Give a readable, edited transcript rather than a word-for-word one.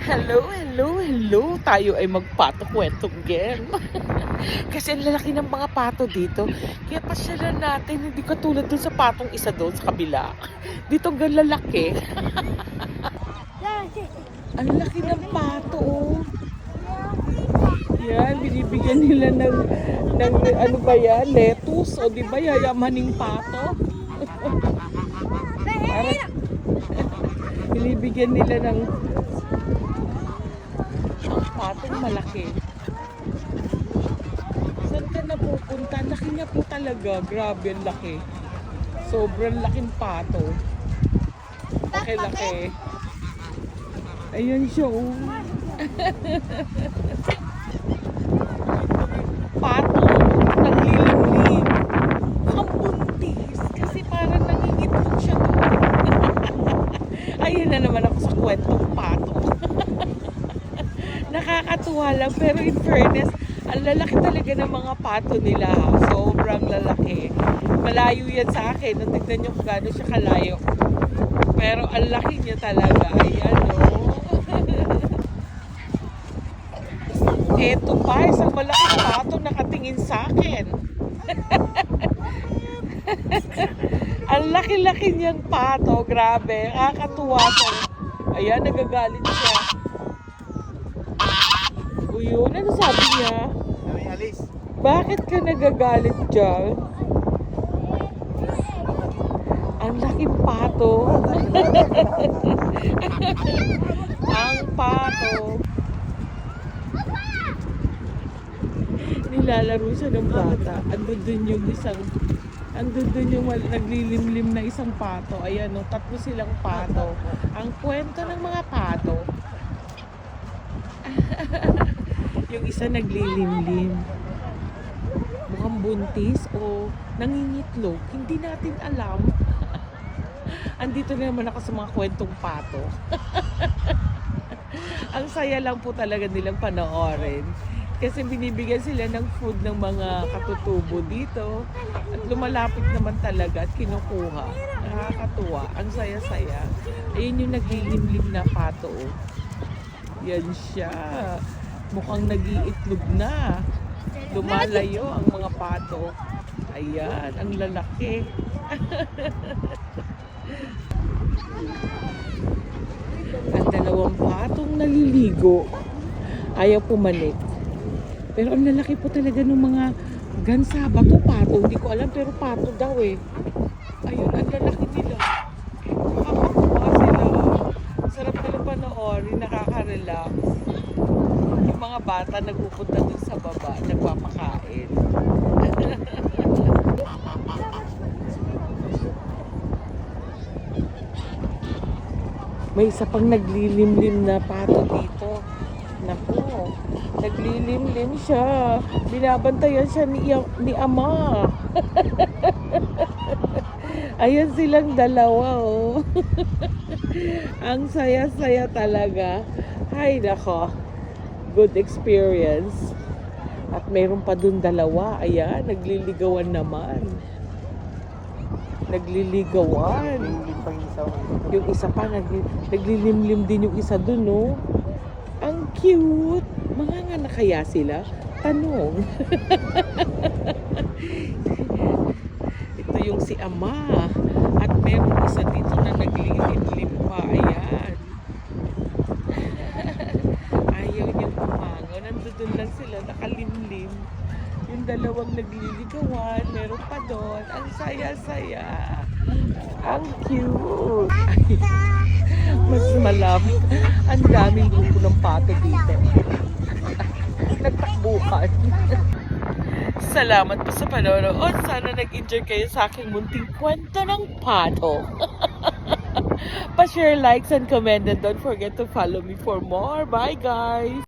Hello, hello, hello. Tayo ay magpato-kwentong game. Kasi ang lalaki ng mga pato dito. Kaya pasyalan natin, hindi katulad dun sa patong isa doon sa kabila. Dito ang lalaki. Ang laki ng pato, oh. Yan, binibigyan nila ng ano ba yan, lettuce. O di ba, yayamaning pato? Para, binibigyan nila ng patong malaki. Saan ka napupunta? Laki niya po talaga. Grabe, ang laki. Sobrang laking pato. Laki-laki. Ayan siya, oh. Pato, naglilimlim. Ang buntis. Kasi parang nangingitlog siya doon. Ayun na naman ako sa kwentong pato. Nakakatuwa lang, pero in fairness, ang lalaki talaga ng mga pato nila. Sobrang lalaki. Malayo yan sa akin. Nung tignan nyo kung gano'n siya kalayo. Pero ang laki niya talaga. Ayan, oh. Eto pa, isang malaking pato nakatingin sa akin. Ang laki-laki niyang pato. Grabe. Nakakatuwa to. Ayan, nagagalit siya. O yun, ano sabi niya? Bakit ka nagagalit dyan? Ang laking pato. Ang pato. Nilalaro siya ng bata. Andun dun yung naglilimlim na isang pato. Ayan, no, tatlo silang pato. Ang kwento ng mga pato. Yung isa naglilimlim. Mukhang buntis o nangingitlog. Hindi natin alam. Andito na naman ako sa mga kwentong pato. Ang saya lang po talaga nilang panoorin. Kasi binibigyan sila ng food ng mga katutubo dito. At lumalapit naman talaga at kinukuha. Nakakatuwa. Ang saya-saya. Ayun yung naglilimlim na pato. Yan siya. Mukhang nag-iitlog na. Lumalayo ang mga pato. Ayan, ang lalaki. Ang dalawang patong naliligo. Ayaw pumanik. Pero ang lalaki po talaga ng mga gansa. Bato pato. Hindi ko alam pero pato daw eh. Ayun, ang lalaki nila. Nakakatuwa sila. Sarap na panoorin. Nakaka-relax. Yung mga bata nagpupunta dun sa baba, nagpapakain. May isa pang naglilimlim na pato dito. Naku, naglilimlim siya. Binabantayan siya ni ama. Ayan silang dalawa, oh. Ang saya-saya talaga. Ay, nako. Good experience. At mayroon pa dun dalawa. Ayan, nagliligawan naman. Nagliligawan. Yung isa pa, naglilimlim din yung isa dun, no? Ang cute. Mga nga na kaya sila? Tanong. Ito yung si ama. At mayroon isa dito na naglilimlim pa. Ayan. Ayaw niyang pumangaw. Nandun lang sila, nakalimlim. Yung dalawang nagliligawan, meron pa doon. Ang saya-saya. Ang cute. Mas malapit. Ang daming grupo ng pato dito. Nagtakbuhan. Salamat po sa panonood. Sana nag-enjoy kayo sa aking munting kwento ng pato. Pa-share, likes, and comment. And don't forget to follow me for more. Bye, guys!